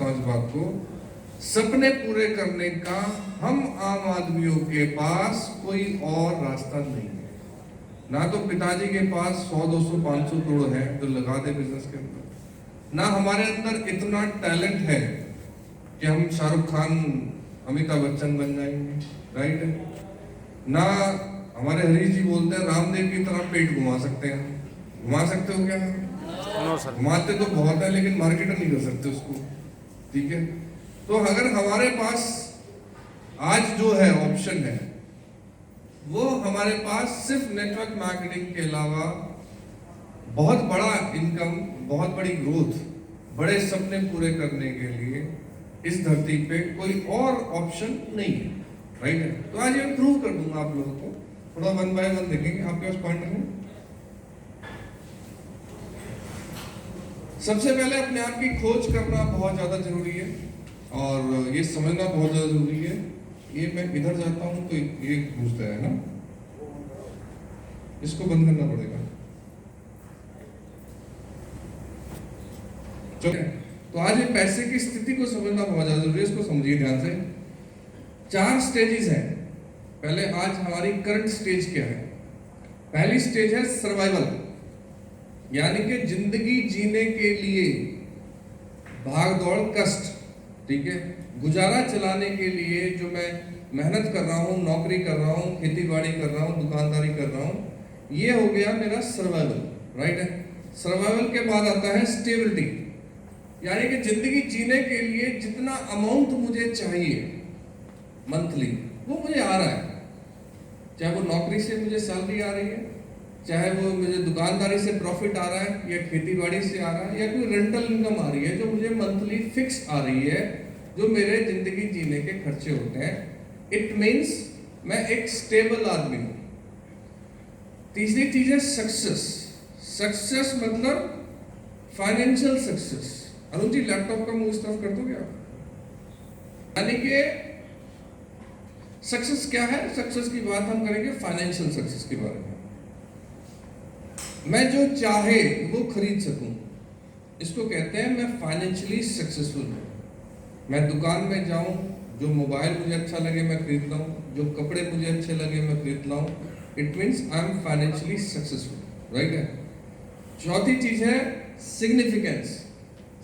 करता हूँ इस बात को, सपने पूरे करने का हम आम आदमियों के पास कोई और रास्ता नहीं है। ना तो पिताजी के पास 100, 200, 500 करोड़ है जो लगा दे बिजनेस के अंदर, ना हमारे अंदर इतना टैलेंट है कि हम शाहरुख खान, अमिताभ बच्चन बन जाएंगे, राइट है, ना हमारे हरीश जी बोलते हैं रामदेव की तरह पेट घुमा सकते हैं। घुमा सकते हो क्या? घुमाते तो बहुत है लेकिन मार्केटर नहीं कर सकते उसको, ठीक है। तो अगर हमारे पास आज जो है ऑप्शन है, वो हमारे पास सिर्फ नेटवर्क मार्केटिंग के अलावा बहुत बड़ा इनकम, बहुत बड़ी ग्रोथ, बड़े सपने पूरे करने के लिए इस धरती पे कोई और ऑप्शन नहीं है, राइट है। तो आज मैं प्रूव कर दूंगा आप लोगों को, थोड़ा 1 बाय 1 देखेंगे। आपके पास पॉइंट है। सबसे पहले अपने आप की खोज करना बहुत ज्यादा जरूरी है और ये समझना बहुत ज्यादा जरूरी है। ये मैं इधर जाता हूं तो ये घुसता है ना, इसको बंद करना पड़ेगा। चलो, तो आज ये पैसे की स्थिति को समझना बहुत ज्यादा जरूरी है, इसको समझिए ध्यान से। 4 स्टेजेस हैं। पहले आज हमारी करंट स्टेज क्या है? पहली स्टेज है सर्वाइवल, यानी कि जिंदगी जीने के लिए भाग दौड़, कष्ट, ठीक है, गुजारा चलाने के लिए जो मैं मेहनत कर रहा हूँ, नौकरी कर रहा हूँ, खेती बाड़ी कर रहा हूँ, दुकानदारी कर रहा हूँ, ये हो गया मेरा सर्वाइवल, राइट है। सर्वाइवल के बाद आता है स्टेबिलिटी, यानी कि जिंदगी जीने के लिए जितना अमाउंट मुझे चाहिए मंथली वो मुझे आ रहा है, चाहे वो नौकरी से मुझे सैलरी आ रही है, चाहे वो मुझे दुकानदारी से प्रॉफिट आ रहा है, या खेती बाड़ी से आ रहा है, या कोई रेंटल इनकम आ रही है जो मुझे मंथली फिक्स आ रही है, जो मेरे जिंदगी जीने के खर्चे होते हैं। इट मीन्स मैं एक स्टेबल आदमी हूं। तीसरी चीज है सक्सेस। सक्सेस मतलब financial success. Arun ji laptop का मुंह इस तरफ कर दो क्या? यानी कि सक्सेस क्या है? सक्सेस की बात हम करेंगे फाइनेंशियल सक्सेस के बारे में। मैं जो चाहे वो खरीद सकूं, इसको कहते हैं मैं फाइनेंशियली सक्सेसफुल हूं। मैं दुकान में जाऊं, जो मोबाइल मुझे अच्छा लगे मैं खरीद लाऊं, जो कपड़े मुझे अच्छे लगे मैं खरीद लाऊं। It means I am financially successful, right है। चौथी चीज है सिग्निफिकेंस।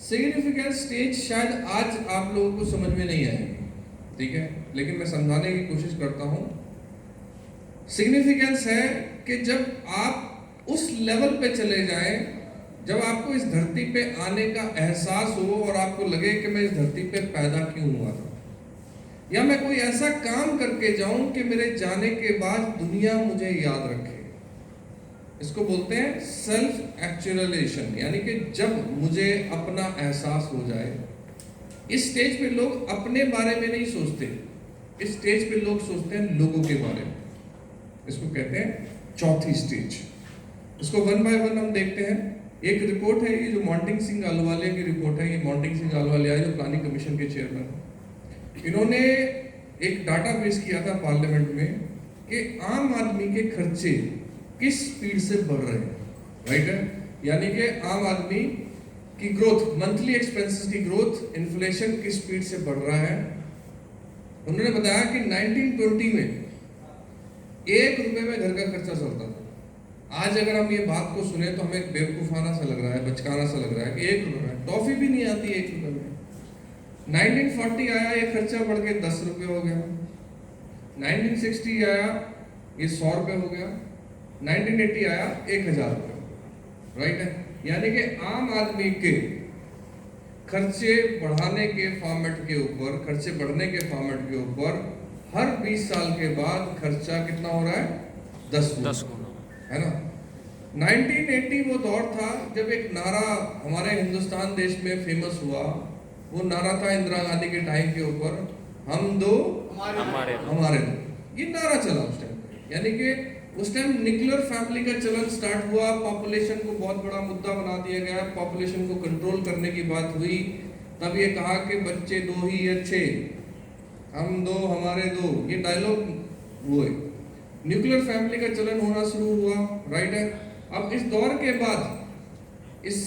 सिग्निफिकेंस स्टेज शायद आज आप लोगों को समझ में नहीं आएगी, ठीक है, लेकिन मैं समझाने की कोशिश करता हूं। सिग्निफिकेंस है कि जब आप उस लेवल पे चले जाएं, जब आपको इस धरती पे आने का एहसास हो और आपको लगे कि मैं इस धरती पे पैदा क्यों हुआ था, या मैं कोई ऐसा काम करके जाऊं कि मेरे जाने के बाद दुनिया मुझे याद रखे। इसको बोलते हैं सेल्फ एक्चुअलाइजेशन, यानी कि जब मुझे अपना एहसास हो जाए। इस स्टेज पे लोग अपने बारे में नहीं सोचते, इस स्टेज पे लोग सोचते हैं लोगों के बारे में। इसको कहते हैं चौथी स्टेज। इसको 1 बाय 1 हम देखते हैं। एक रिपोर्ट है, ये जो मोंटिंग सिंह अहलूवालिया की रिपोर्ट है, ये मोंटिंग सिंह अहलूवालिया जो प्लानिंग कमीशन के चेयरमैन, इन्होंने एक डाटा पेश किया था पार्लियामेंट में कि आम आदमी के खर्चे किस स्पीड से बढ़ रहे हैं, राइट है, यानी कि आम आदमी की ग्रोथ, मंथली एक्सपेंसेस की ग्रोथ, इन्फ्लेशन किस स्पीड से बढ़ रहा है। उन्होंने बताया कि 1920 में 1 रुपए में घर का खर्चा चलता था। आज अगर हम ये बात को सुने तो हमें बेवकूफाना सा लग रहा है, बचकाना सा लग रहा है कि 1 रुपए में टॉफी भी नहीं आती 1 रुपए में। 1940 आया, ये खर्चा बढ़ के 10 रुपए हो गया। 1960 आया, ये 100 रुपए हो गया। 1980 आया, 1000 रुपए, राइट है। यानी कि आम आदमी के खर्चे बढ़ाने के फॉर्मेट के ऊपर, खर्चे बढ़ने के फॉर्मेट के ऊपर हर 20 साल के बाद खर्चा कितना हो रहा है? 10 गुना, है ना। 1980 वो दौर था जब एक नारा हमारे हिंदुस्तान देश में फेमस हुआ। वो नारा था इंदिरा गांधी के टाइम के ऊपर, हम दो हमारे दो। ये नारा चला उस टाइम पे, यानी कि उस टाइम न्यूक्लियर फैमिली का चलन स्टार्ट हुआ। पॉपुलेशन को बहुत बड़ा मुद्दा बना दिया गया, पॉपुलेशन को कंट्रोल करने की बात हुई। तब ये कहा कि बच्चे 2 ही अच्छे, हम 2 हमारे 2, ये डायलॉग हुए। न्यूक्लियर फैमिली का चलन होना शुरू हुआ, राइट है। अब इस दौर के बाद इस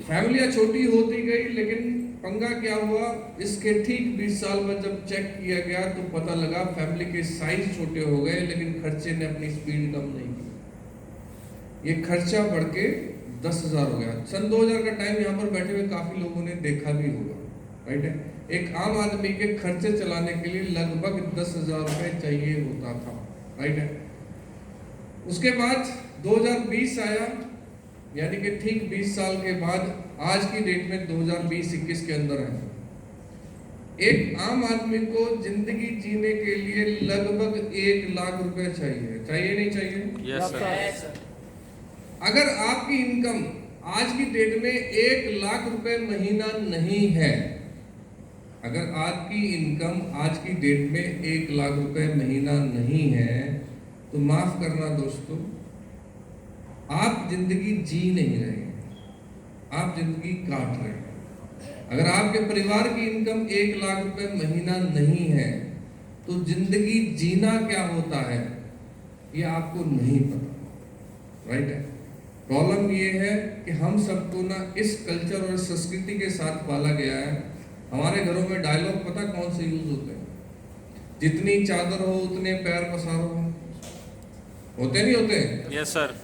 फैमिलियां छोटी होती गई, लेकिन पंगा क्या हुआ, इसके ठीक 20 साल बाद जब चेक किया गया तो पता लगा फैमिली के साइज छोटे हो गए, लेकिन खर्चे ने अपनी स्पीड कम नहीं की। ये खर्चा बढ़ के 10,000 हो गया। सन 2000 का टाइम यहाँ पर बैठे हुए काफी लोगों ने देखा भी होगा, राइट है। एक आम आदमी के खर्चे चलाने के लिए लगभग 10,000 रुपए चाहिए होता था, राइट है। उसके बाद 2020 आया, यानी कि ठीक 20 साल के बाद आज की डेट में 2020-21 के अंदर है। एक आम आदमी को जिंदगी जीने के लिए लगभग 1 लाख रुपए चाहिए, चाहिए नहीं चाहिए? Yes sir. अगर आपकी इनकम आज की डेट में 1 लाख रुपए महीना नहीं है, अगर आपकी इनकम आज की डेट में 1 लाख रुपए महीना नहीं है, तो माफ करना दोस्तों, आप जिंदगी जी नहीं रहे, आप जिंदगी काट रहे हैं। अगर आपके परिवार की इनकम 1 लाख रुपए महीना नहीं है, तो जिंदगी जीना क्या होता है ये आपको नहीं पता, राइट है। प्रॉब्लम ये है कि हम सबको ना इस कल्चर और संस्कृति के साथ पाला गया है। हमारे घरों में डायलॉग पता कौन से यूज होते हैं? जितनी चादर हो उतने पैर पसारो, होते नहीं होते? Yes sir.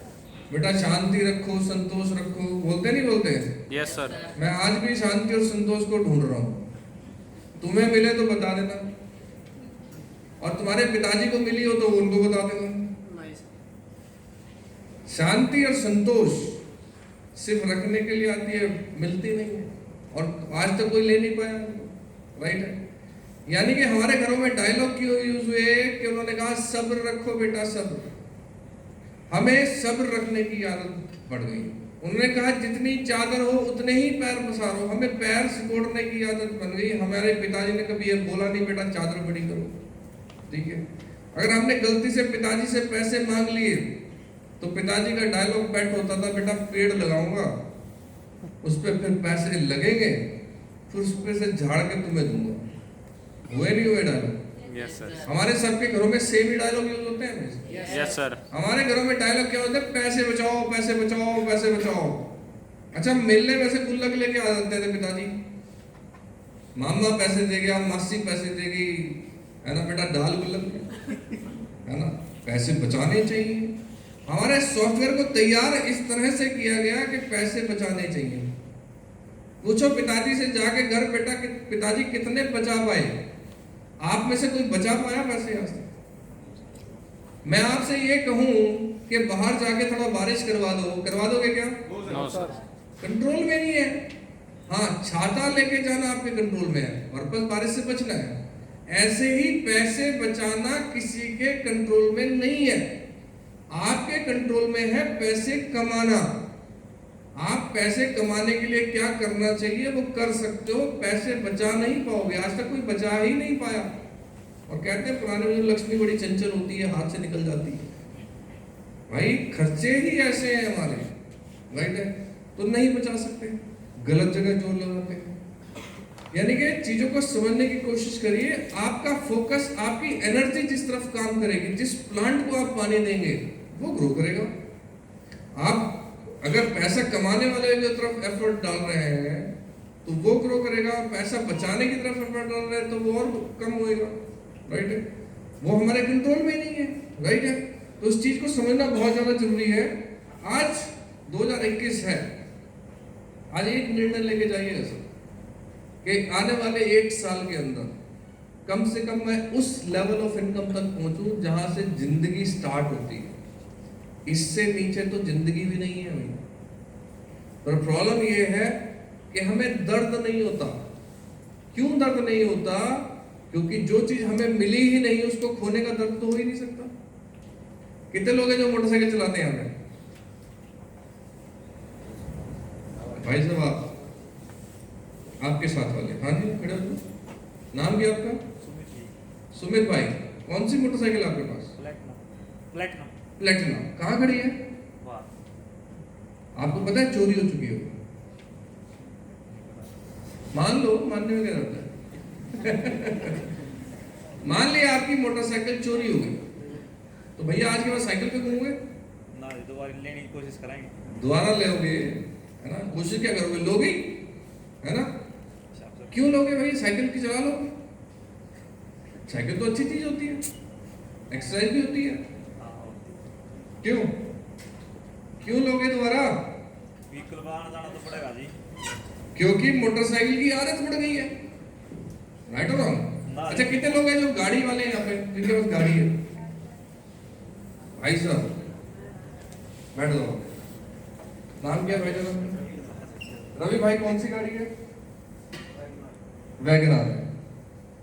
बेटा शांति रखो, संतोष रखो, बोलते नहीं बोलते? Yes sir. मैं आज भी शांति और संतोष को ढूंढ रहा हूँ, तुम्हें मिले तो बता देना, और तुम्हारे पिताजी को मिली हो तो उनको बता देना। शांति और संतोष सिर्फ रखने के लिए आती है, मिलती नहीं है, और आज तक कोई ले नहीं पाया, राइट है। यानी कि हमारे घरों में डायलॉग क्यों यूज हुए कि उन्होंने कहा सब्र रखो बेटा, सब्र। हमें सब्र रखने की आदत पड़ गई। उन्होंने कहा जितनी चादर हो उतने ही पैर पसारो, हमें पैर सिकोड़ने की आदत बन गई। हमारे पिताजी ने कभी ये बोला नहीं बेटा चादर बड़ी करो, ठीक है। अगर हमने गलती से पिताजी से पैसे मांग लिए तो पिताजी का डायलॉग पेट होता था, बेटा पेड़ लगाऊंगा, उस पर फिर पैसे लगेंगे, फिर उस पर से झाड़ के तुम्हें दूंगा। हुए नहीं हुए डायलॉग? Yes sir. हमारे सबके घरों में सेम ही डायलॉग यूज होते हैं। Yes sir. हमारे घरों में डायलॉग क्या होता है? पैसे बचाओ, पैसे बचाओ, पैसे बचाओ। अच्छा, मिलने में से गुल्लक लेके आ जाते थे पिताजी, मामा पैसे देगा, मासी पैसे देगी, है ना बेटा, डाल गुल्लक, है ना। पैसे बचाने चाहिए। हमारे सॉफ्टवेयर को तैयार इस तरह से किया गया कि पैसे बचाने चाहिए। पूछो पिताजी से जाके घर, बेटा पिताजी कितने बचा पाए? आप में से कोई बचा पाया पैसे आज तक? मैं आपसे ये कहूं कि बाहर जाके थोड़ा बारिश करवा दो, करवा दोगे क्या? No sir. कंट्रोल में नहीं है। हाँ, छाता लेके जाना आपके कंट्रोल में है, पर्पस बारिश से बचना है। ऐसे ही पैसे बचाना किसी के कंट्रोल में नहीं है। आपके कंट्रोल में है पैसे कमाना। आप पैसे कमाने के लिए क्या करना चाहिए वो कर सकते हो, पैसे बचा नहीं पाओगे। आज तक कोई बचा ही नहीं पाया। और कहते हैं पुराने में लक्ष्मी बड़ी चंचल होती है, हाथ से निकल जाती है। भाई खर्चे ही ऐसे हैं हमारे, राइट है, तो नहीं बचा सकते, गलत जगह जोर लगाते हैं। यानी कि चीजों को समझने की कोशिश करिए। आपका फोकस, आपकी एनर्जी जिस तरफ काम करेगी, जिस प्लांट को आप पानी देंगे वो ग्रो करेगा। आप अगर पैसा कमाने वाले की तरफ एफर्ट डाल रहे हैं तो वो ग्रो करेगा, पैसा बचाने की तरफ एफर्ट डाल रहे हैं तो वो और कम होएगा, राइट है। वो हमारे कंट्रोल में नहीं है, राइट है। तो उस चीज को समझना बहुत ज्यादा जरूरी है। आज 2021 है, आज एक निर्णय लेके जाइए ऐसा कि आने वाले 1 साल के अंदर कम से कम मैं उस लेवल ऑफ इनकम तक पहुंचूं जहां से जिंदगी स्टार्ट होती है। इससे नीचे तो जिंदगी भी नहीं है भाई। पर प्रॉब्लम ये है कि हमें दर्द नहीं होता। क्यों दर्द नहीं होता? क्योंकि जो चीज हमें मिली ही नहीं उसको खोने का दर्द तो हो ही नहीं सकता। कितने लोग हैं जो मोटरसाइकिल चलाते हैं हमें? भाई साहब आपके साथ वाले, हाँ जी खड़े हो। नाम क्या आपका? सुमित भाई। कौन सी मोटरसाइकिल आपके पास? प्लेटिना। कहाँ खड़ी है? आपको पता है चोरी हो चुकी हो? मान लो, मानने में क्या रहता है? मान लिया आपकी मोटरसाइकिल चोरी हो गई, तो भैया आज के बाद साइकिल पे घूमोगे ना? दोबारा लेने की कोशिश कराएंगे। दोबारा लोगे, है ना? कोशिश क्या करोगे? लोगे, है ना? क्यों लोगे भाई? साइकिल की चला लो, साइकिल तो अच्छी चीज होती है, एक्सरसाइज भी होती है। क्यों क्यों लोगे दोबारा? व्हीकल वाहन जाना तो पड़ेगा जी। क्योंकि मोटरसाइकिल की आदत पड़ गई है। राइट और रॉन्ग? अच्छा, कितने लोग हैं जो गाड़ी वाले हैं यहाँ पे, जिनके पास गाड़ी है? भाई साहब बैठ जाओ। नाम क्या है भाई साहब? रवि भाई, कौन सी गाड़ी है? वैगनआर है।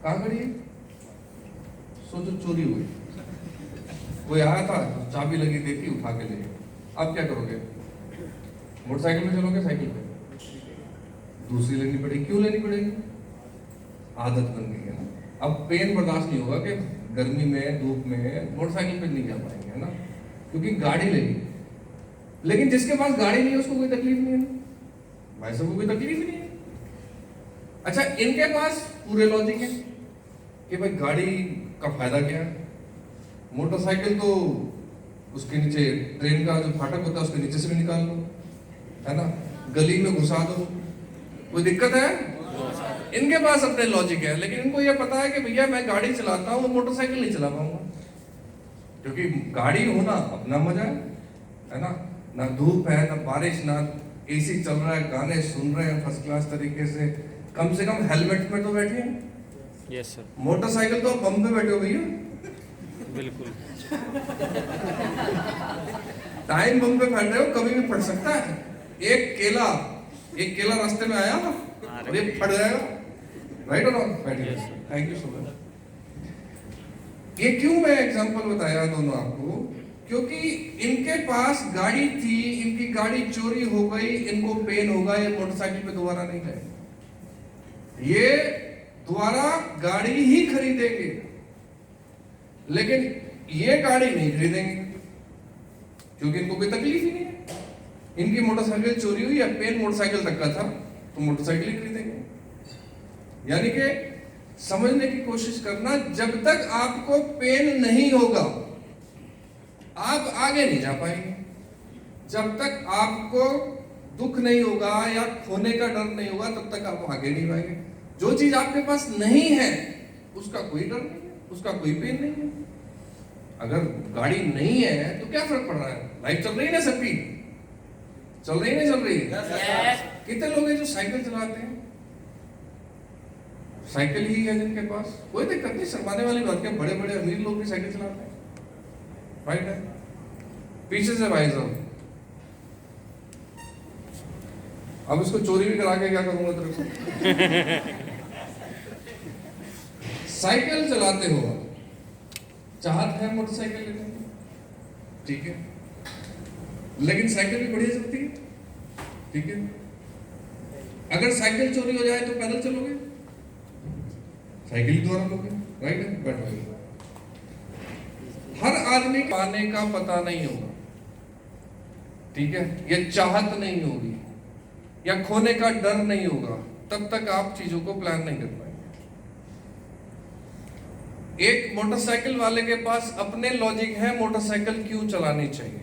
कहाँ खड़ी है? सोचो चोरी हुई, कोई आया था, चाबी लगी, देखी, उठा के ले गए। अब क्या करोगे? मोटरसाइकिल में चलोगे, साइकिल पे? दूसरी लेनी पड़ेगी। क्यों लेनी पड़ेगी? आदत बन गई है ना। अब पेन बर्दाश्त नहीं होगा कि गर्मी में, धूप में मोटरसाइकिल पे नहीं जा पाएंगे, है ना, क्योंकि गाड़ी लेगी। लेकिन जिसके पास गाड़ी नहीं है उसको कोई तकलीफ नहीं है भाई साहब, को कोई तकलीफ नहीं है। अच्छा, इनके पास पूरे लॉजिक है कि भाई गाड़ी का फायदा क्या है? मोटरसाइकिल तो उसके नीचे ट्रेन का जो फाटक होता है उसके नीचे से भी निकाल लो, है ना, गली में घुसा दो, कोई दिक्कत है? इनके पास अपने लॉजिक है। लेकिन इनको ये पता है कि भैया मैं गाड़ी चलाता हूँ, मोटरसाइकिल नहीं चला पाऊंगा, क्योंकि गाड़ी होना अपना मजा है ना, ना धूप है, ना बारिश, ना एसी चल रहा है, गाने सुन रहे हैं फर्स्ट क्लास तरीके से कम हेलमेट में तो बैठे हैं। यस सर, मोटरसाइकिल तो बम में बैठे हो भैया, बिल्कुल। टाइम बम पे फट रहे हो, कभी भी फट सकता है। एक केला रास्ते में आया और ये फट जाएगा। राइट और रॉन्ग? बैठिए, थैंक यू सो मच। ये क्यों मैं एग्जांपल बताया दोनों आपको? क्योंकि इनके पास गाड़ी थी, इनकी गाड़ी चोरी हो गई, इनको पेन होगा, ये मोटरसाइकिल पे दोबारा नहीं गए, ये दोबारा गाड़ी ही खरीदेंगे, लेकिन ये गाड़ी नहीं खरीदेंगे क्योंकि इनको कोई तकलीफ ही नहीं है। इनकी मोटरसाइकिल चोरी हुई या पेन मोटरसाइकिल तक का था तो मोटरसाइकिल ही खरीदेंगे। यानी कि समझने की कोशिश करना, जब तक आपको पेन नहीं होगा आप आगे नहीं जा पाएंगे। जब तक आपको दुख नहीं होगा या खोने का डर नहीं होगा तब तक आप आगे नहीं बढ़ेंगे। जो चीज आपके पास नहीं है उसका कोई डर नहीं है, उसका कोई पेन नहीं है। अगर गाड़ी नहीं है तो क्या फर्क पड़ रहा है? लाइफ चल रही है ना सबकी, चल रही नहीं चल रही है? कितने लोग हैं जो साइकिल चलाते हैं? साइकिल ही है जिनके पास, कोई दिक्कत नहीं, शर्माने वाली बात क्या, बड़े बड़े अमीर लोग भी साइकिल चलाते हैं। राइट है? पीछे से भाई साहब, अब इसको चोरी भी करा के क्या करूंगा तेरे को? साइकिल चलाते हो, चाहत है मोटरसाइकिल लेने की, ठीक है, लेकिन साइकिल भी बढ़िया चलती है, ठीक है। अगर साइकिल चोरी हो जाए तो पैदल चलोगे? साइकिल द्वारा लोगे, राइट है? बैठोगे। हर आदमी को पाने का पता नहीं होगा, ठीक है, या चाहत नहीं होगी या खोने का डर नहीं होगा, तब तक आप चीजों को प्लान नहीं कर पाएंगे। एक मोटरसाइकिल वाले के पास अपने लॉजिक है मोटरसाइकिल क्यों चलानी चाहिए,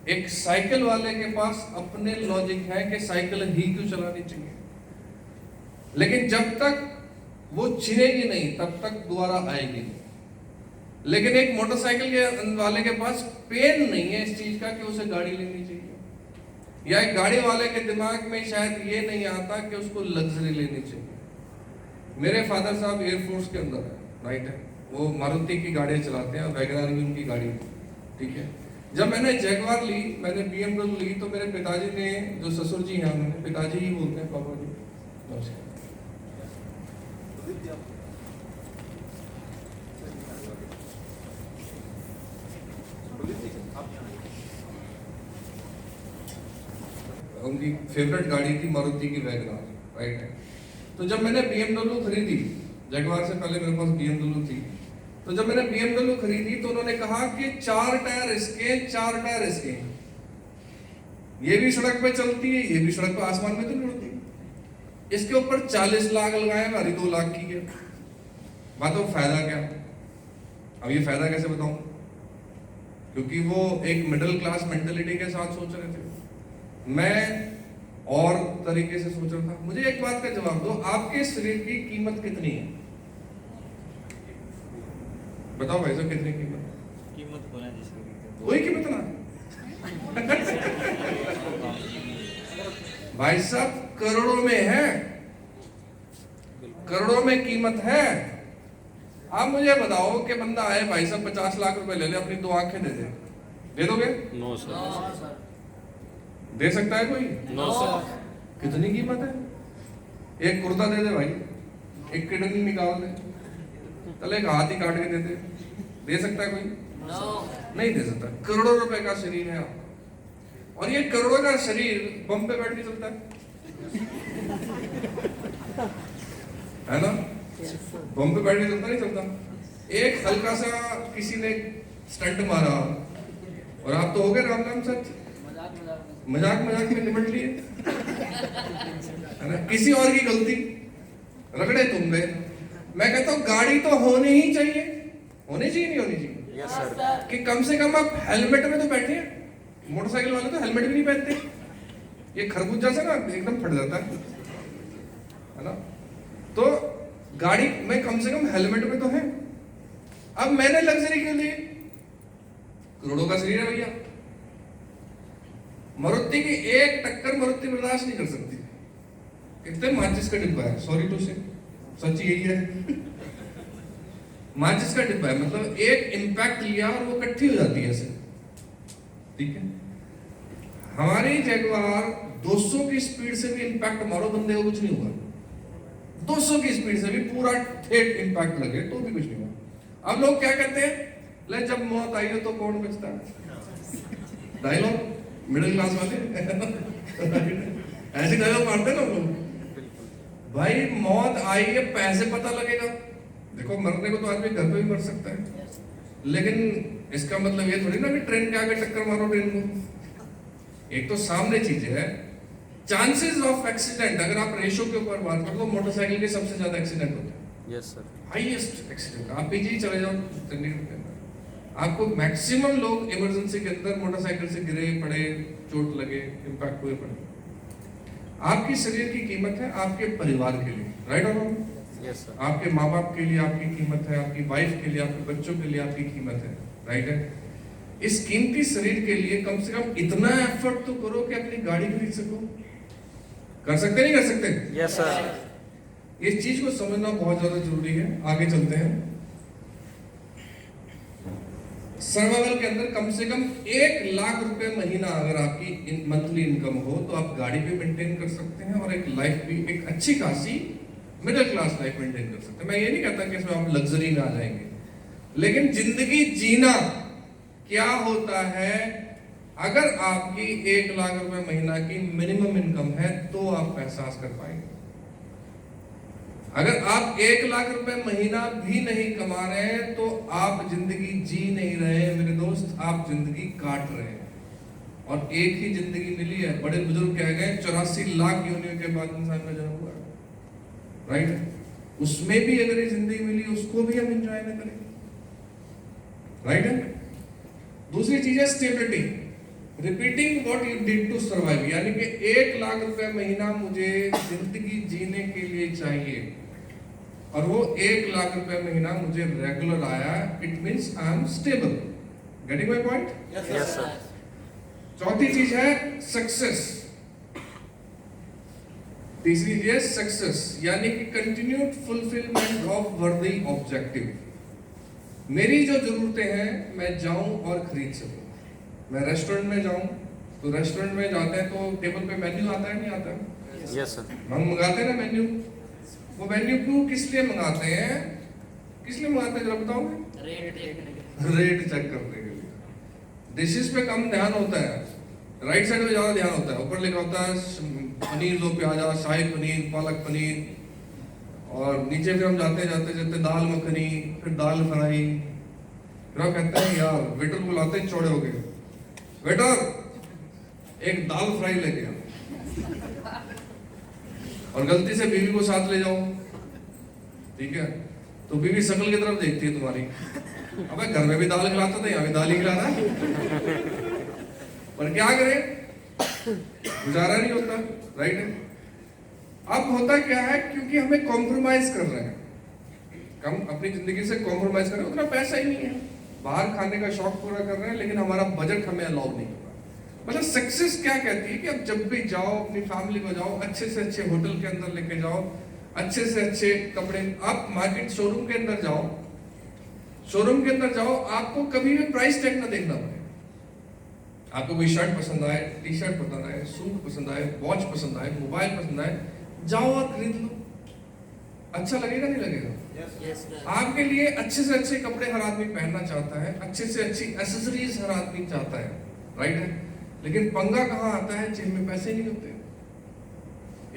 एक साइकिल वाले के पास अपने लॉजिक है कि साइकिल ही क्यों चलानी चाहिए। लेकिन जब तक वो छिनेगी नहीं तब तक दोबारा आएगी नहीं। लेकिन एक मोटरसाइकिल के वाले के पास पेन नहीं है इस चीज का कि उसे गाड़ी लेनी चाहिए, या एक गाड़ी वाले के दिमाग में शायद ये नहीं आता कि उसको लग्जरी लेनी चाहिए। मेरे फादर साहब एयरफोर्स के अंदर है, राइट है, वो मारुति की गाड़ियाँ चलाते हैं, वैगनआर भी उनकी गाड़ी है, ठीक है। जब मैंने जैगवार ली, मैंने BMW ली, तो मेरे पिताजी ने, जो ससुर जी हैं उन्होंने, पिताजी ही बोलते हैं, पापा जी नमस्कार, उनकी फेवरेट गाड़ी थी मारुति की वैगनआर, राइट है। तो जब मैंने BMW खरीदी, जगवार से पहले मेरे पास BMW थी, तो जब मैंने BMW खरीदी तो उन्होंने कहा कि 4 टायर इसके, 4 टायर इसके, ये भी सड़क पे चलती है, ये भी सड़क पे, आसमान में तो नहीं उड़ती, इसके ऊपर 40 लाख लगाए, हमारी 2 लाख की है बात। तो फायदा क्या? अब ये फायदा कैसे बताऊं? क्योंकि वो एक मिडिल क्लास मेंटेलिटी के साथ सोच रहे थे। मैं और तरीके से सोच रहा था। मुझे एक बात का जवाब दो, आपके शरीर की कीमत कितनी है? बताओ भाई साहब, कितनी कीमत? कीमत बोला जिसकी कोई कीमत ना भाई साहब, करोड़ों में है, करोड़ों में कीमत है। आप मुझे बताओ कि बंदा आए, भाई साहब 50 लाख रुपए ले ले, अपनी 2 आंखें दे दोगे? No sir. दे सकता है कोई? No sir. कितनी कीमत है? एक कुर्ता दे दे भाई, एक किडनी निकाल दे, चले एक हाथ ही काट के दे सकता है कोई? नहीं दे सकता। करोड़ों रुपए का शरीर है आपका, और ये करोड़ों का शरीर बम पे बैठ के चलता है ना? बम पे बैठ के चलता नहीं चलता। एक हल्का सा किसी ने स्टंट मारा और आप तो हो गए राम राम सच, मजाक में निपट लिए, है ना? किसी और की गलती, रगड़े तुम गए। मैं कहता हूं गाड़ी तो होनी ही चाहिए, होनी चाहिए नहीं होनी चाहिए? Yes sir. कि कम से कम आप हेलमेट में तो बैठे। मोटरसाइकिल वाले तो हेलमेट भी नहीं पहनते, ये खरबूजा से ना एकदम फट जाता है ना? तो गाड़ी में कम से कम हेलमेट में तो है। अब मैंने लग्जरी के लिए, करोड़ों का शरीर है भैया, मारुति की एक टक्कर मारुति बर्दाश्त नहीं कर सकती। कितने माचिस का डिब्बा है, सॉरी टू से, सच यही है। माचिस का डिब्बा है, मतलब एक इंपैक्ट लिया और वो इकट्ठी हो जाती है ऐसे, ठीक है? हमारी जगुआर 200 की स्पीड से भी इंपैक्ट मारो, बंदे को कुछ नहीं हुआ। 200 की स्पीड से भी पूरा ठेठ इंपैक्ट लगे तो भी कुछ नहीं हुआ। अब लोग क्या कहते हैं, ले जब मौत आई हो तो कौन बचता है? डायलॉग मिडिल क्लास वाले ऐसे डायलॉग मारते ना लोग। भाई मौत आई है, पैसे पता लगेगा। देखो मरने को तो आदमी घर पे भी मर सकता है, लेकिन इसका मतलब ये थोड़ी ना कि ट्रेन के आगे टक्कर मारो ट्रेन को। एक तो सामने चीज है, चांसेस ऑफ एक्सीडेंट, अगर आप रेशो के ऊपर बात करो तो मोटरसाइकिल के सबसे ज्यादा एक्सीडेंट होते हैं। Yes sir. Highest accident. आप पीछे चले जाओ चंडीगढ़ के अंदर, आपको मैक्सिमम लोग इमरजेंसी के अंदर मोटरसाइकिल से गिरे पड़े, चोट लगे, इंपैक्ट हुए पड़े। आपकी शरीर की कीमत है आपके परिवार के लिए, राइट और रॉन्ग? Yes sir. आपके माँ बाप के लिए आपकी कीमत है, आपकी वाइफ के लिए, आपके बच्चों के लिए आपकी कीमत है, राइट है? इस कीमती शरीर के लिए कम से कम इतना एफर्ट तो करो कि अपनी गाड़ी खरीद सको। कर सकते नहीं कर सकते? Yes sir. इस चीज को समझना बहुत ज्यादा जरूरी है। आगे चलते हैं। सर्वाइवल के अंदर कम से कम 1 लाख रुपए महीना अगर आपकी मंथली इनकम हो तो आप गाड़ी भी मेंटेन कर सकते हैं और एक लाइफ भी, एक अच्छी खासी मिडिल क्लास लाइफ मेंटेन कर सकते हैं। मैं ये नहीं कहता कि इसमें आप लग्जरी में आ जाएंगे, लेकिन जिंदगी जीना क्या होता है, अगर आपकी 1 लाख रुपए महीना की मिनिमम इनकम है तो आप एहसास कर पाएंगे। अगर आप 1 लाख रुपए महीना भी नहीं कमा रहे हैं तो आप जिंदगी जी नहीं रहे हैं मेरे दोस्त, आप जिंदगी काट रहे हैं। और एक ही जिंदगी मिली है, बड़े बुजुर्ग कह गए 84 लाख योनियों के बाद इंसान का जन्म हुआ, राइट? उसमें भी अगर ये जिंदगी मिली उसको भी हम एंजॉय ना करें, राइट है? दूसरी चीज है stability, repeating what you did to survive, यानी कि 1 लाख रुपए महीना मुझे जिंदगी जीने के लिए चाहिए और वो 1 लाख रुपए महीना मुझे रेगुलर आया, it means I am stable. Getting my point? Yes sir. चौथी चीज है सक्सेस। तीसरी चीज है सक्सेस, यानी कि कंटिन्यूड फुलफिलमेंट ऑफ वर्दी ऑब्जेक्टिव। मेरी जो जरूरतें हैं मैं जाऊं और खरीद सकूं। मैं रेस्टोरेंट में जाऊं तो रेस्टोरेंट में जाते हैं तो टेबल पे मेन्यू आता है, नहीं आता? Yes sir. हम मंगाते हैं ना मेन्यू। वो मेन्यू क्यों, किस लिए मंगाते हैं, किस लिए मंगाते हैं जरा बताओगे? रेट चेक करने के लिए। डिशेस पे कम ध्यान होता है, राइट साइड में ज्यादा ध्यान होता है। ऊपर लिखा होता है पनीर 2 प्याजा, शाही पनीर, पालक पनीर, और नीचे फिर हम जाते जाते दाल मखनी, फिर दाल फ्राई। फिर हम कहते हैं यार, वेटर को बुलाते हैं चौड़े हो गए, वेटर एक दाल फ्राई लेके आओ, और गलती से बीवी को साथ ले जाओ, ठीक है? तो बीवी शक्ल की तरफ देखती है तुम्हारी, अबे घर में भी दाल खिलाता था, यहाँ भी दाल ही खिला रहा है। पर क्या करें, गुजारा नहीं होता, राइट है। अब होता क्या है, क्योंकि हमें कॉम्प्रोमाइज कर रहे हैं, हम अपनी जिंदगी से कॉम्प्रोमाइज कर रहे हैं, उतना पैसा ही नहीं है, बाहर खाने का शौक पूरा कर रहे हैं, लेकिन हमारा बजट हमें अलाउ नहीं कर रहा। मतलब सक्सेस क्या कहती है कि अब जब भी जाओ अपनी फैमिली में जाओ, अच्छे से अच्छे होटल के अंदर लेके जाओ, अच्छे से अच्छे कपड़े, आप मार्केट शोरूम के अंदर जाओ, शोरूम के अंदर जाओ, आपको कभी भी प्राइस टैग ना देखना पड़े। आपको कोई शर्ट पसंद आए, टी शर्ट पसंद आए, सूट पसंद आए, वॉच पसंद आए, मोबाइल पसंद आए, जाओ और खरीद लो। अच्छा लगेगा नहीं लगेगा? आपके लिए अच्छे से अच्छे कपड़े हर आदमी पहनना चाहता है, अच्छे से अच्छी एसेसरीज हर आदमी चाहता है, राइट है। लेकिन पंगा कहाँ आता है, जेब में पैसे नहीं होते।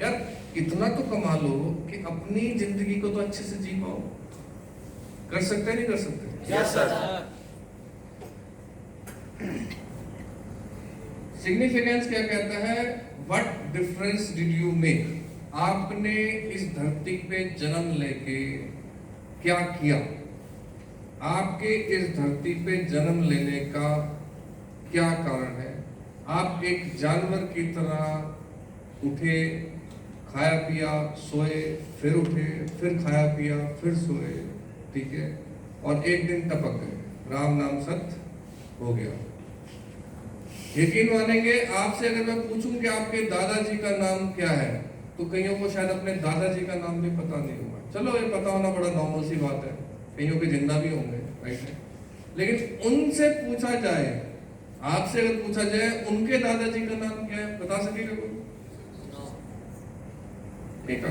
यार इतना तो कमा लो कि अपनी जिंदगी को तो अच्छे से जी पाओ। कर सकते नहीं कर सकते? Yes sir. सिग्निफिकेंस क्या कहता है? What difference did you make? आपने इस धरती पे जन्म लेके क्या किया? आपके इस धरती पे जन्म लेने का क्या कारण है? आप एक जानवर की तरह उठे, खाया पिया, सोए, फिर उठे, फिर खाया पिया, फिर सोए, ठीक है, और एक दिन टपक गए, राम नाम सत्य हो गया। यकीन मानेंगे आपसे अगर मैं पूछूं कि आपके दादाजी का नाम क्या है, तो कईयों को शायद अपने दादाजी का नाम भी पता नहीं होगा। चलो ये पता होना बड़ा नॉर्मल सी बात है, कईयों के जिंदा भी होंगे, राइट है। लेकिन उनसे पूछा जाए, आपसे अगर पूछा जाए उनके दादाजी का नाम क्या है, बता सकेगा कोई? एक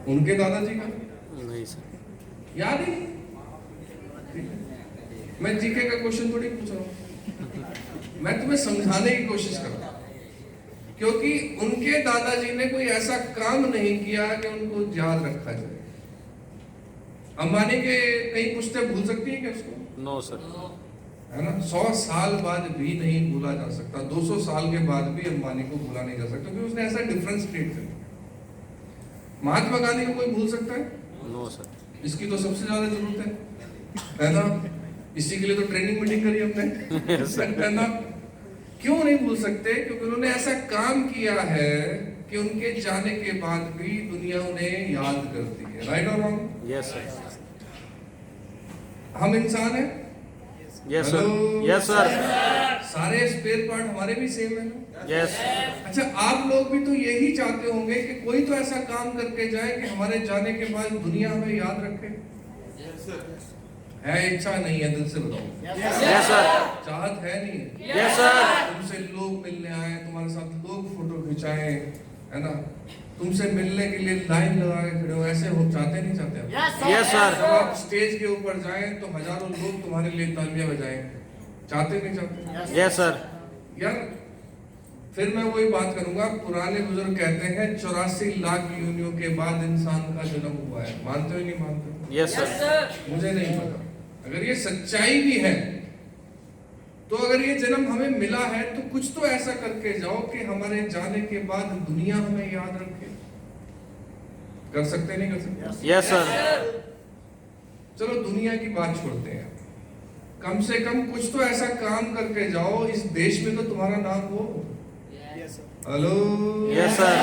उनके दादाजी का नहीं सर, याद ही नहीं। मैं जीके का क्वेश्चन थोड़ी पूछ रहा हूं, मैं तुम्हें समझाने की कोशिश कर रहा हूं, क्योंकि उनके दादाजी ने कोई ऐसा काम नहीं किया कि उनको याद रखा जाए। अंबानी के कई पुश्ते भूल सकती है क्या उसको? No sir. है ना, 100 साल बाद भी नहीं भूला जा सकता, 200 साल के बाद भी अंबानी को भूला नहीं जा सकता, क्योंकि उसने ऐसा डिफरेंस क्रिएट कर दिया। महात्मा गांधी को कोई भूल सकता है? No sir. इसकी तो सबसे ज्यादा जरूरत है ना, इसी के लिए तो ट्रेनिंग मीटिंग करी हमने, है ना। क्यों नहीं भूल सकते? क्योंकि उन्होंने ऐसा काम किया है कि उनके जाने के बाद भी दुनिया उन्हें याद करती है, राइट और रॉन्ग? Yes sir. हम इंसान हैं, यस सर। Yes sir. सारे स्पेयर पार्ट हमारे भी सेम है ना? यस। अच्छा, आप लोग भी तो यही चाहते होंगे कि कोई तो ऐसा काम करके जाए कि हमारे जाने के बाद दुनिया हमें याद रखे। है इच्छा नहीं है? दिल से बताओ। Yes sir. चाहत है नहीं है? Yes sir. तुमसे लोग मिलने आए, तुम्हारे साथ लोग फोटो खिंचाए, है ना, तुमसे मिलने के लिए लाइन लगा के खड़े हो, ऐसे हो चाहते नहीं चाहते? Yes sir. जब आप स्टेज के ऊपर जाएं तो हजारों लोग तुम्हारे लिए तालियां बजाएं, चाहते नहीं चाहते? Yes sir. यार फिर मैं वही बात करूंगा, पुराने बुजुर्ग कहते हैं 84 लाख योनियों के बाद इंसान का जन्म हुआ है। मानते हो नहीं मानते हो? Yes sir. मुझे नहीं पता। अगर ये सच्चाई भी है तो अगर ये जन्म हमें मिला है तो कुछ तो ऐसा करके जाओ कि हमारे जाने के बाद दुनिया हमें याद रखे। कर सकते नहीं कर सकते? Yes sir. चलो दुनिया की बात छोड़ते हैं, कम से कम कुछ तो ऐसा काम करके जाओ इस देश में तो तुम्हारा नाम हो। हेलो। Yes sir.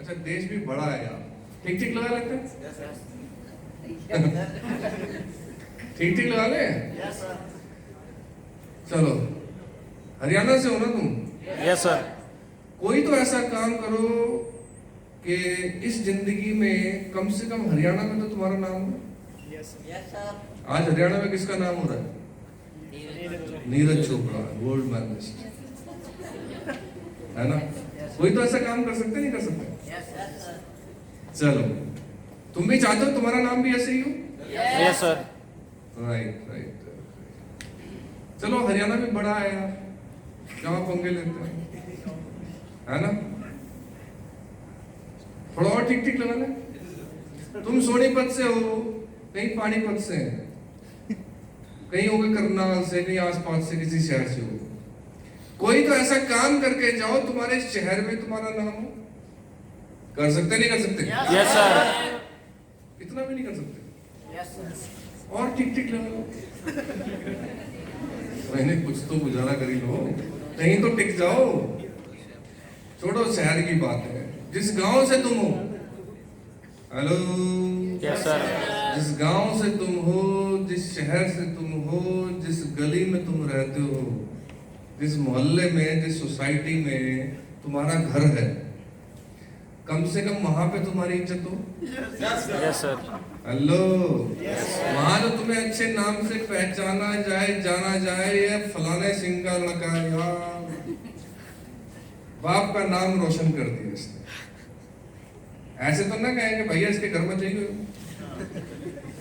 अच्छा, देश भी बड़ा है यार, ठीक ठीक लगा लेते हैं? ठीक ठीक लगा ले। चलो, हरियाणा से हो ना तुम? Yes sir. कोई तो ऐसा काम करो कि इस जिंदगी में कम से कम हरियाणा में तो तुम्हारा नाम हो। आज हरियाणा में किसका नाम हो रहा है? नीरज चोपड़ा, गोल्ड मेडलिस्ट, है ना। कोई तो ऐसा काम कर सकते नहीं कर सकते? चलो, तुम भी चाहते हो तुम्हारा नाम भी ऐसे ही हो? Yes sir. Right right. चलो, हरियाणा भी बड़ा है यार, जहाँ पंगे लेते हैं, है ना। थोड़ा और ठीक ठीक लगा ले। तुम सोनीपत से हो, कहीं पानीपत से, कहीं हो गए करनाल से, कहीं आसपास से किसी शहर से हो। कोई तो ऐसा काम करके जाओ तुम्हारे शहर में तुम्हारा नाम हो। कर सकते नहीं कर सकते? Yes sir. इतना भी नहीं कर सकते? और ठीक ठीक लगा लो, मैंने कुछ तो गुजारा करी लो। कहीं तो टिक जाओ। छोड़ो शहर की बात है, जिस गांव से तुम हो, हेलो, यस सर, जिस गांव से तुम हो, जिस शहर से तुम हो, जिस गली में तुम रहते हो, जिस मोहल्ले में, जिस सोसाइटी में तुम्हारा घर है, कम से कम वहां पे तुम्हारी इज्जत हो। यस सर, हेलो, वहां तो तुम्हें अच्छे नाम से पहचाना जाए, जाना जाए, ये फलाने सिंह का लड़का है यार, बाप का नाम रोशन कर दिया इसने। ऐसे तो ना कहेंगे भैया इसके घर में चाहिए,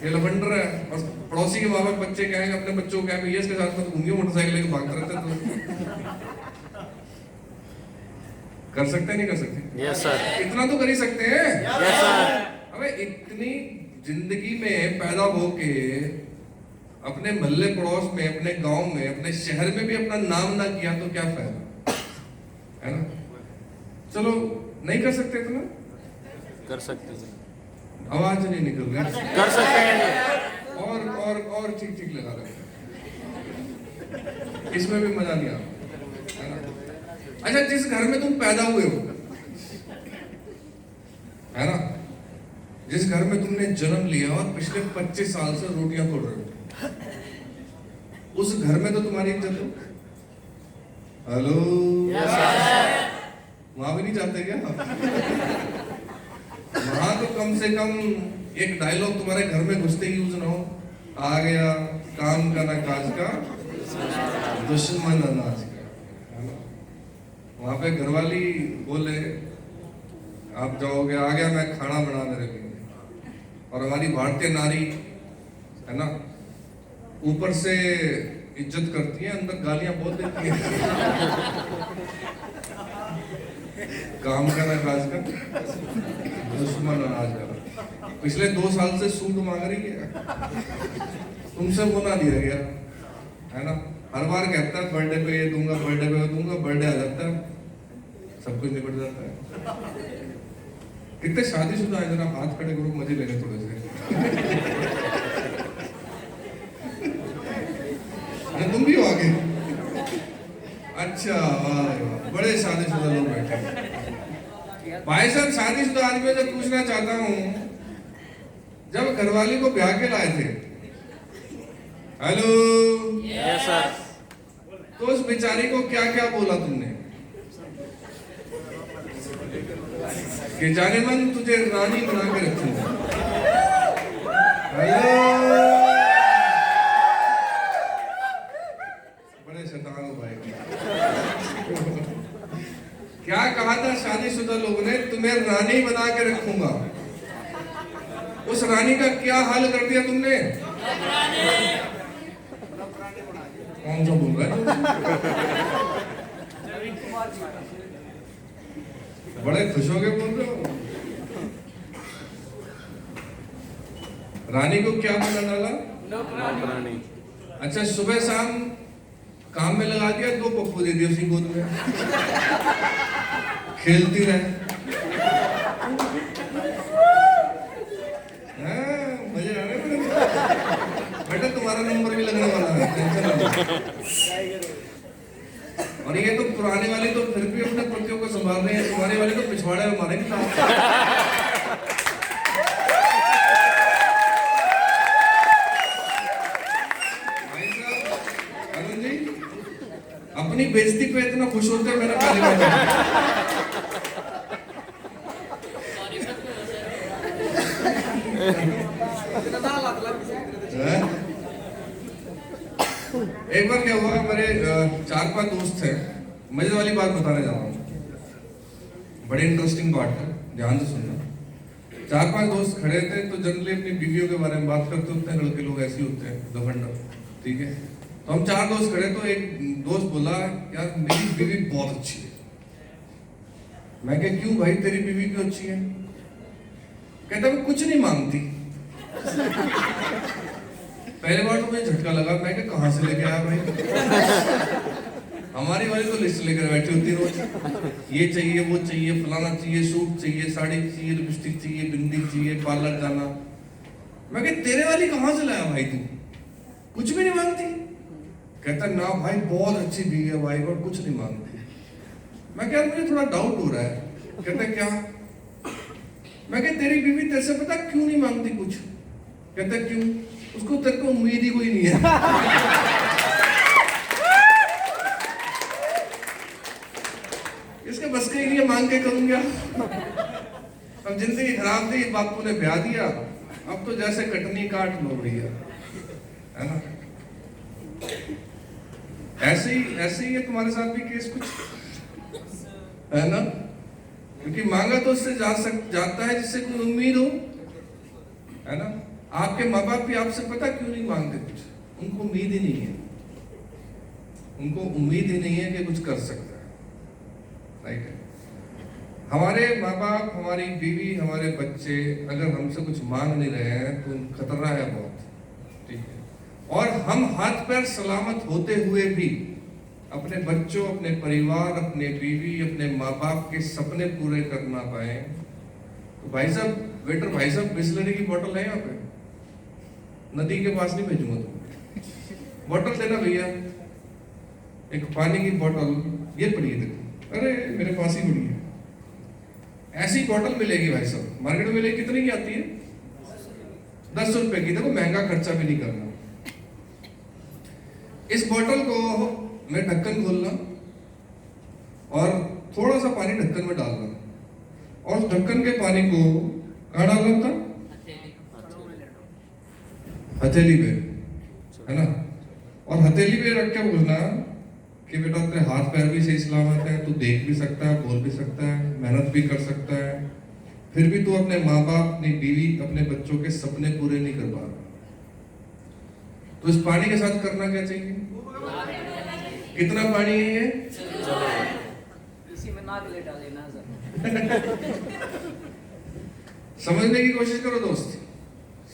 ये लवंडर है, और पड़ोसी के बाबा बच्चे कहेंगे अपने बच्चों को, कहेंगे भैया इसके साथ में घूमिए मोटरसाइकिल लेके भागते रहते तो कर सकते नहीं कर सकते? यस सर, इतना तो कर ही सकते हैं। यस सर, अबे इतनी जिंदगी में पैदा होके अपने मोहल्ले पड़ोस में, अपने गांव में, अपने शहर में भी अपना नाम ना किया तो क्या फायदा, है ना? चलो नहीं कर सकते इतना, कर सकते हैं, आवाज नहीं निकल रही, कर सकते हैं, और ठीक ठीक लगा रहे हैं, इसमें भी मजा नहीं आ रहा, है ना? अच्छा, जिस घर में तुम पैदा हुए हो, है ना, जिस घर में तुमने जन्म लिया और पिछले 25 साल से रोटियां तोड़ रहे हो, उस घर में तो तुम्हारी इज्जत हो। हेलो, यस सर, वहां भी नहीं जाते क्या? वहां तो कम से कम एक डायलॉग तुम्हारे घर में घुसते ही यूज ना हो, आ गया काम का ना काज का, दुश्मन अनाज का, है ना? वहां पे घरवाली बोले आप जाओगे, आ गया मैं खाना बना मेरे लिए, और हमारी भारतीय नारी, है ना, ऊपर से इज्जत करती है, अंदर गालियां बहुत देती है, काम का ना काज का, दुश्मन अनाज का। पिछले 2 साल से सूट मांग रही है, तुमसे वो ना दिया गया, है ना? हर बार कहता है बर्थडे पे ये दूंगा, बर्थडे पे दूंगा, बर्थडे आ जाता है, सब कुछ निपट जाता है। कितने शादीशुदा है, जरा हाथ खड़े करो, मजे ले रहे थोड़े से। तुम भी हो आगे? अच्छा, वाह, बड़े शादीशुदा लोग बैठे हैं। भाई साहब, शादीशुदा आदमी से पूछना चाहता हूँ, जब घरवाली को ब्याह के लाए थे, हेलो, यस सर, तो उस बेचारी को क्या क्या बोला तुमने कि जाने मन तुझे रानी बना के रखूंगा? हेलो, बड़े शैतान हो भाई। क्या कहा था शादीशुदा लोगों ने? तुम्हें रानी बना के रखूंगा। उस रानी का क्या हाल कर दिया तुमने? कौन सा बोल रहा है? बड़े खुश हो गए बोल रहे हो। रानी को क्या बना डाला? नौकरानी। अच्छा, सुबह शाम काम में लगा दिया, 2 पप्पू दे दिए उसी गोद में, खेलती रहे। मजे आ रहे बेटा, तुम्हारा नंबर भी लगने वाला है, टेंशन मत। और ये तो पुराने वाले तो फिर भी अपने पतियों को संभाल रहे हैं, तुम्हारे वाले तो पिछवाड़े में मारेंगे ना। भाई साहब, अरुण जी, अपनी बेइज्जती पे इतना खुश होते हैं, मेरा पहली बार। एक बार क्या हुआ, मेरे 4-5 दोस्त थे, मजे वाली बात बताने जा रहा हूँ, बड़ी इंटरेस्टिंग बात है, ध्यान से सुनना। 4-5 दोस्त खड़े थे, तो जनरली अपनी बीवियों के बारे में बात करते होते हैं, लड़के लोग ऐसे होते हैं, दफंडर, ठीक है? तो हम 4 दोस्त खड़े, तो एक दोस्त बोला यार मेरी बीवी बहुत अच्छी है। मैं कहा क्यों भाई, तेरी बीवी क्यों अच्छी है? कहता मैं कुछ नहीं मांगती। पहले बार तो मुझे झटका लगा, मैं क्या कहाँ से लेके आया भाई? हमारी वाली तो लिस्ट लेकर बैठी होती रोज, ये चाहिए, वो चाहिए, फलाना चाहिए, सूट चाहिए, साड़ी चाहिए, लिपस्टिक चाहिए, बिंदी चाहिए, पार्लर जाना। मैं क्या तेरे वाली कहाँ से लाया भाई तू? कुछ भी नहीं मांगती। कहता ना भाई बहुत अच्छी बीवी है भाई, और कुछ नहीं मांगती। मैं क्या, मुझे थोड़ा डाउट हो रहा है। कहता क्या? मैं क्या, तेरी बीवी तेरे से पता क्यों नहीं मांगती कुछ? कहता क्यों? उसको तेरे को उम्मीद ही कोई नहीं है। इसके बस के लिए मांग के करूंगा। अब जिंदगी खराब थी, बापू ने ब्याह दिया, अब तो जैसे कटनी काट लो भैया, है ना? ऐसे ही है तुम्हारे साथ भी केस कुछ, है ना? क्योंकि मांगा तो उससे जाता है जिससे कोई उम्मीद हो, है ना? आपके माँ बाप भी आपसे पता क्यों नहीं मांगते कुछ? उनको उम्मीद ही नहीं है, उनको उम्मीद ही नहीं है कि कुछ कर सकता है, राइट है? हमारे माँ बाप, हमारी बीवी, हमारे बच्चे अगर हमसे कुछ मांग नहीं रहे हैं तो खतरा है बहुत, ठीक है? और हम हाथ पैर सलामत होते हुए भी अपने बच्चों, अपने परिवार, अपने बीवी, अपने माँ बाप के सपने पूरे कर ना पाए तो भाई साहब, वेटर भाई साहब, बिस्लरी की बोतल है यहाँ पे, नदी के पास नहीं भेजूंगा तुम, बोतल देना भैया, एक पानी की बोतल, ये पड़ी है देखो, अरे मेरे पास ही पड़ी है। ऐसी बोतल मिलेगी भाई साहब, मार्केट में मिलेगी, कितनी की आती है? 10 रुपए की। देखो महंगा खर्चा भी नहीं करना। इस बोतल को मैं ढक्कन खोलना और थोड़ा सा पानी ढक्कन में डालना और ढक्कन के पानी को कहाँ डालना था? हथेली पे, है ना? और हथेली पे रख के बोलना कि बेटा तेरे हाथ पैर भी सही सलामत है, तू देख भी सकता है, बोल भी सकता है, मेहनत भी कर सकता है, फिर भी तू अपने माँ बाप, अपनी बीवी, अपने बच्चों के सपने पूरे नहीं कर पा रहा। तो इस पानी के साथ करना क्या चाहिए? कितना पानी है ये? इसी में नाक लेटा लेना सर। समझने की कोशिश करो दोस्त,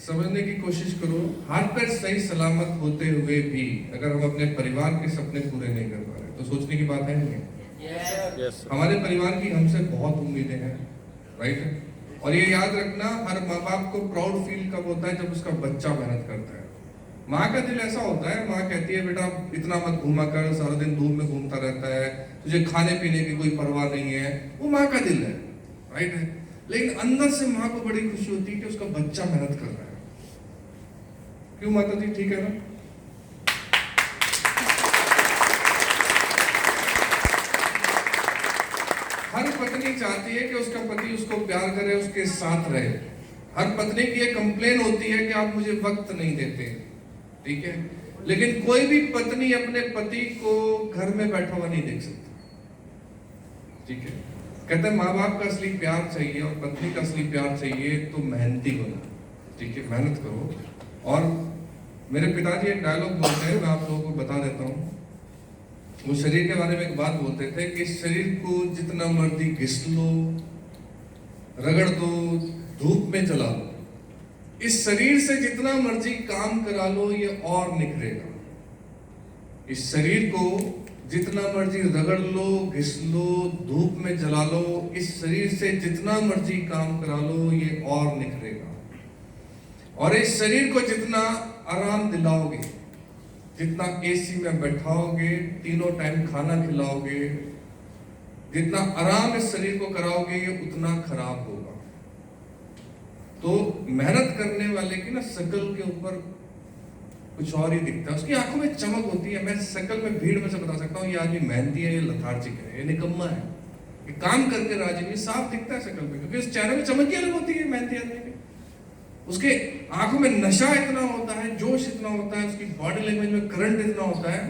समझने की कोशिश करो। हाथ पैर सही सलामत होते हुए भी अगर हम अपने परिवार के सपने पूरे नहीं कर पा रहे तो सोचने की बात है नहीं। Yes sir. हमारे परिवार की हमसे बहुत उम्मीदें हैं, राइट? और ये याद रखना, हर माँ बाप को प्राउड फील कब होता है? जब उसका बच्चा मेहनत करता है। माँ का दिल ऐसा होता है, माँ कहती है बेटा इतना मत घूमा कर, सारा दिन धूप में घूमता रहता है, तुझे खाने पीने की कोई परवाह नहीं है, वो माँ का दिल है, राइट है? लेकिन अंदर से माँ को बड़ी खुशी होती है कि उसका बच्चा मेहनत कर रहा है। क्यों माता जी, ठीक है ना? हर पत्नी चाहती है कि उसका पति उसको प्यार करे, उसके साथ रहे। हर पत्नी की ये कंप्लेन होती है कि आप मुझे वक्त नहीं देते, ठीक है? लेकिन कोई भी पत्नी अपने पति को घर में बैठा हुआ नहीं देख सकती, ठीक है? कहते हैं माँ बाप का असली प्यार चाहिए और पत्नी का असली प्यार चाहिए तो मेहनती बनो, ठीक है? मेहनत करो। और मेरे पिताजी एक डायलॉग बोलते हैं, मैं आप लोगों को बता देता हूँ। वो शरीर के बारे में एक बात बोलते थे कि इस शरीर को जितना मर्जी घिस लो, रगड़ दो, धूप में जला लो, इस शरीर से जितना मर्जी काम करा लो ये और निखरेगा। इस शरीर को जितना मर्जी रगड़ लो, घिस लो, धूप में जला लो, इस शरीर से जितना मर्जी काम करा लो ये और निखरेगा। और इस शरीर को जितना आराम दिलाओगे, जितना एसी में बैठाओगे, तीनों टाइम खाना खिलाओगे, जितना आराम इस शरीर को कराओगे ये उतना खराब होगा। तो मेहनत करने वाले की ना शकल के ऊपर कुछ और ही दिखता है, उसकी आंखों में चमक होती है। मैं शकल में भीड़ में से बता सकता हूँ ये आदमी मेहनती है, ये लथार्जिक है, ये निकम्मा है, ये काम करके राजी नहीं, साफ दिखता है शकल पे, क्योंकि उस चेहरे में चमक ही अलग होती है मेहनती आदमी की। उसके आंखों में नशा इतना होता है, जोश इतना होता है, उसकी बॉडी लैंग्वेज में करंट इतना होता है